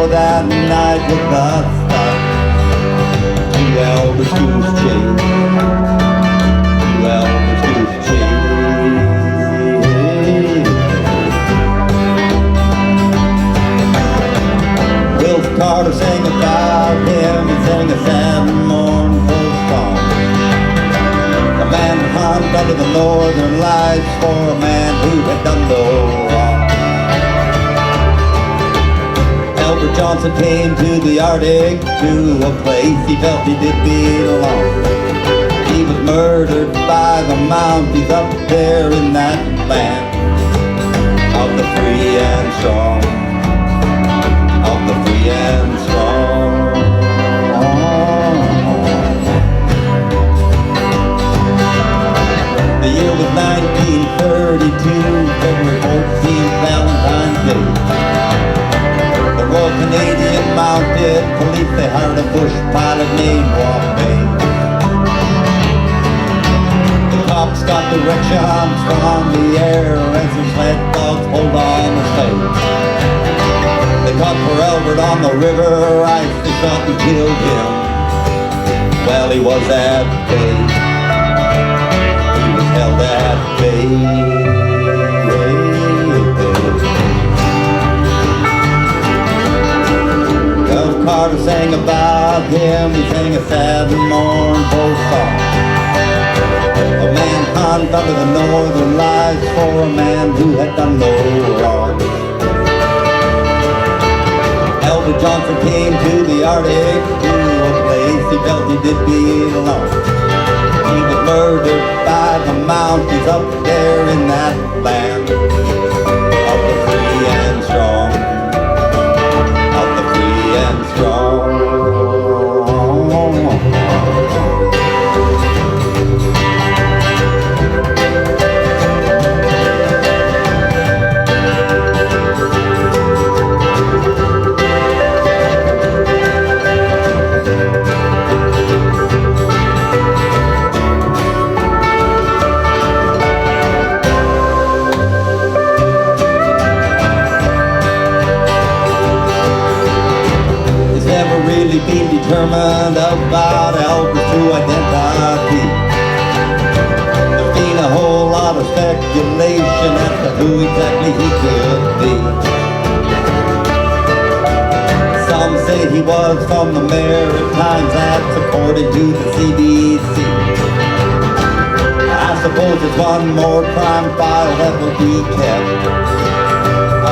know that night was the start to Elvis Goose Chase. To Elvis Goose Chase. Will Carter sang about him. He sang a sad mournful song. A man hunt under the northern lights for a man who had done no wrong. Albert Johnson came to the Arctic, to a place he felt he did belong. He was murdered by the Mounties up there in that land of the free and strong, of the free and strong. The year was 1932, February 14th, Valentine's Day. The Royal Canadian Mounted Police, they hired a bush pilot named Wine-Ohs. The cops got directions from the air and some sled dogs pulled on the sleigh. They caught for Albert on the river ice, they shot and killed him. Well, he was at bay. He was held at bay. Carter sang about him, he sang a sad and mournful song. A man hunt under the northern lights for a man who had done no wrong. Albert Johnson came to the Arctic, to a place he felt he did belong. He was murdered by the Mounties up there in that land of the free and strong. And strong. Been determined about Albert's true identity. There's been a whole lot of speculation as to who exactly he could be. Some say he was from the Maritimes, that's according to the CBC. I suppose it's one more crime file that will be kept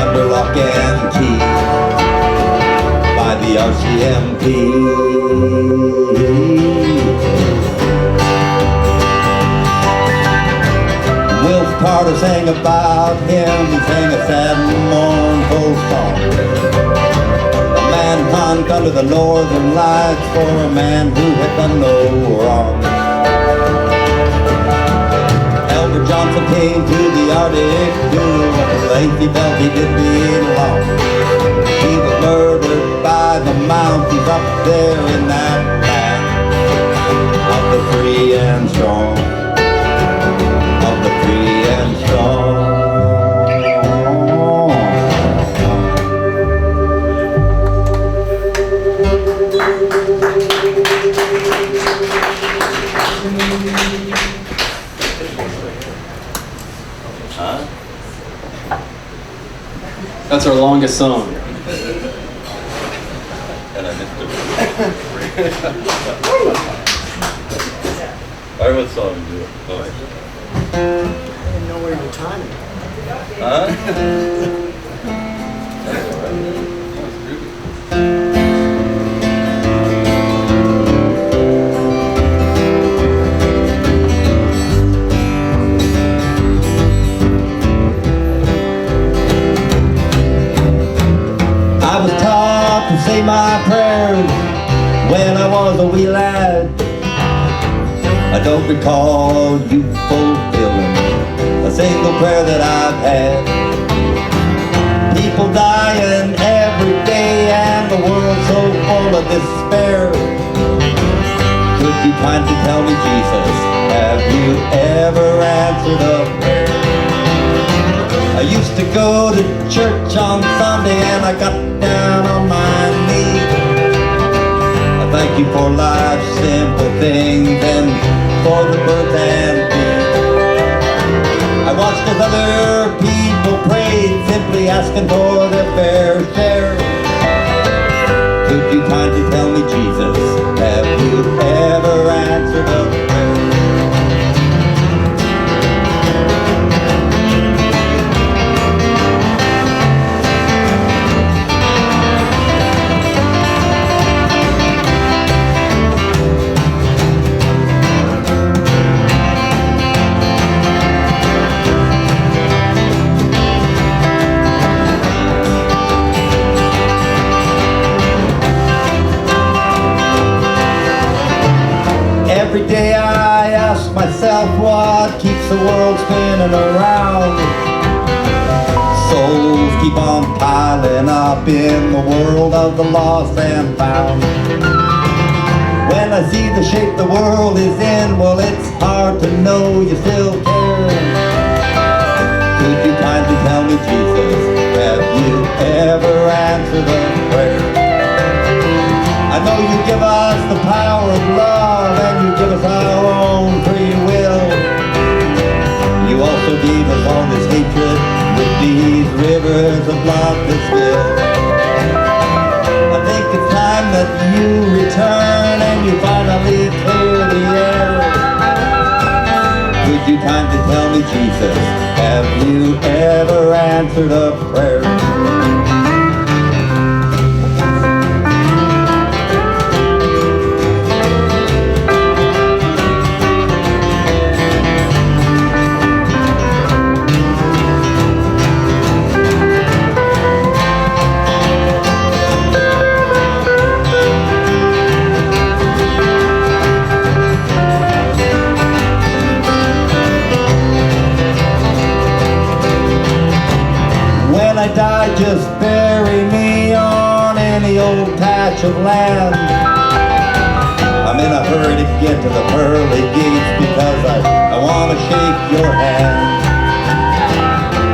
under lock and key by the RCMP. Will Carter sang about him, he sang a sad and mournful song. A man hunt under the northern lights for a man who had done no wrong. Albert Johnson came to the Arctic, to a place he felt he did belong. He was murdered by the Mounties up there in that land of the free and strong, of the free and strong. That's our longest song. And I missed it. Alright, what song do it? Oh, I didn't know where you were timing. huh? I was taught to say my prayers when I was a wee lad. I don't recall you fulfilling a single prayer that I've had. People dying every day and the world so full of despair. Could you kindly tell me, Jesus, have you ever answered a prayer? I used to go to church on Sunday and I got down on my Thank you for life's simple things and for the birth and beat. I watched as other people prayed, simply asking for their fair share. Could you kindly tell me, Jesus, have you ever answered a prayer? Every day I ask myself what keeps the world spinning around. Souls keep on piling up in the world of the lost and found. When I see the shape the world is in, well, it's hard to know you still care. Could you kindly tell me, Jesus, have you ever answered a prayer? I know you give us the power of love and you give us our own free will. You also gave us all this hatred with these rivers of love to spill. I think it's time that you return and you finally clear the air. Could you kindly tell me, Jesus, have you ever answered a prayer? When I die, just bury me on any old patch of land. I'm in a hurry to get to the pearly gates because I want to shake your hand.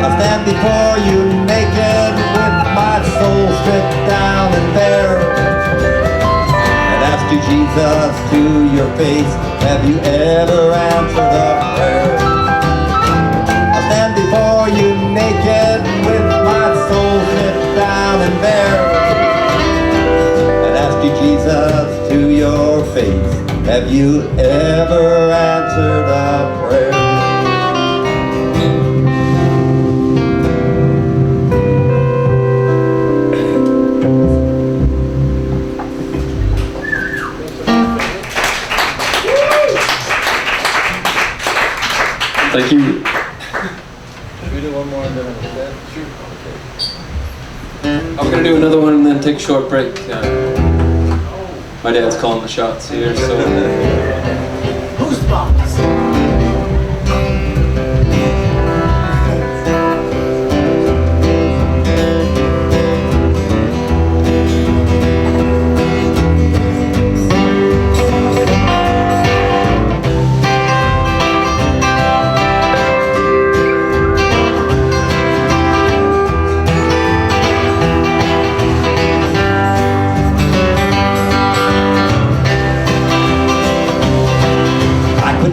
I'll stand before you naked with my soul stripped down and bare, and ask you, Jesus, to your face, have you ever answered a prayer? I'll stand before you naked with my soul stripped down and bare, and ask you, Jesus, to your face, have you ever answered a prayer? Thank you. Should we do one more and then after that? Sure. Okay. I'm gonna do another one and then take a short break. My dad's calling the shots here, so. Who's the boss?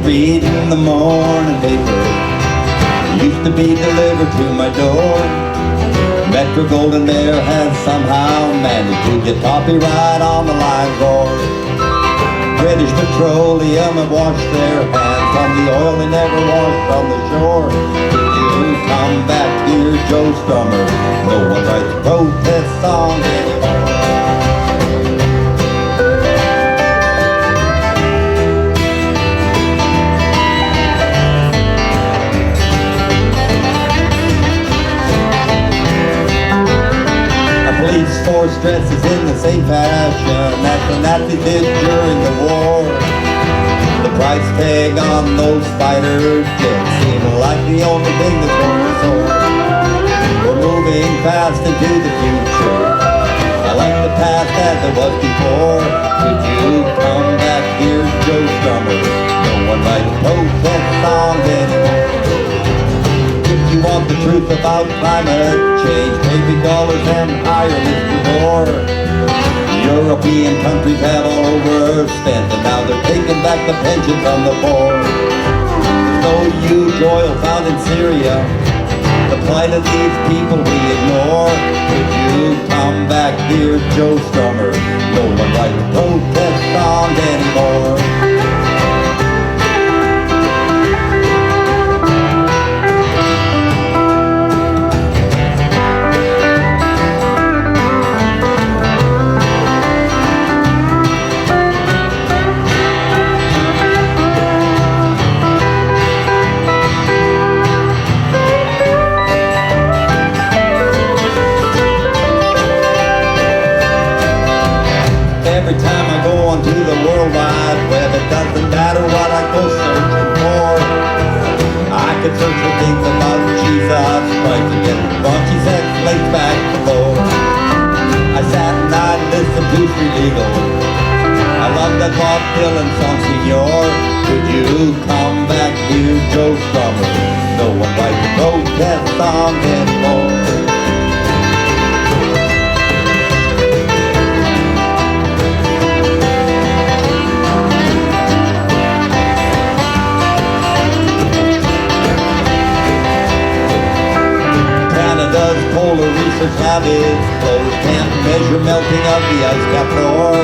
Reading the morning paper used to be delivered to my door. Metro Golden Bear has somehow managed to get copyright on the line roar. British Petroleum have washed their hands from the oil they never washed on the shore. Could you come back here, Joe Strummer? No one writes protest songs anymore. Police force dresses in the same fashion that the Nazis did during the war. The price tag on those fighter jets seem like the only thing that's worth so. We're moving fast into the future. I like the past as it was before. Could you come back here, Joe Strummer? No one writes protest songs anymore. If you want the truth about climate change, baby dollars and higher, Mr. Gore. European countries have all over back the pensions of the poor. There's no huge oil found in Syria. The plight of these people we ignore. Could you come back here, Joe Strummer? No one writes protest songs anymore. Every time I go onto the World Wide Web, it doesn't matter what I go searching for. I could search for things about Jesus Christ and get raunchy sex laid back below. I sat and I listened to Free Legal. I love that Bob Dylan song, Senor. Could you come back here, Joe Strummer? No one writes a protest song anymore. Canada's polar research lab is closed. Can't measure melting of the ice cap floor.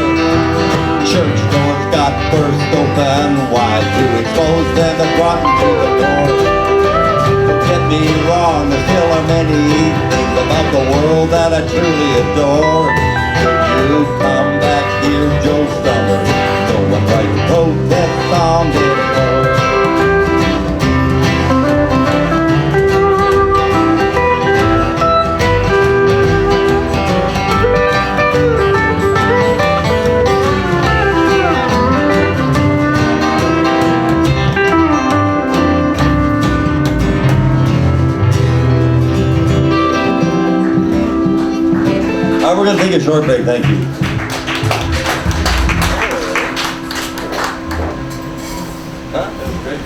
Church doors got burst open wide to expose them and brought to the door. Don't get me wrong, there still are many things about the world that I truly adore. Could you come back here, Joe Strummer? No one writes protest songs anymore. We're going to take a short break. Thank you. That was great.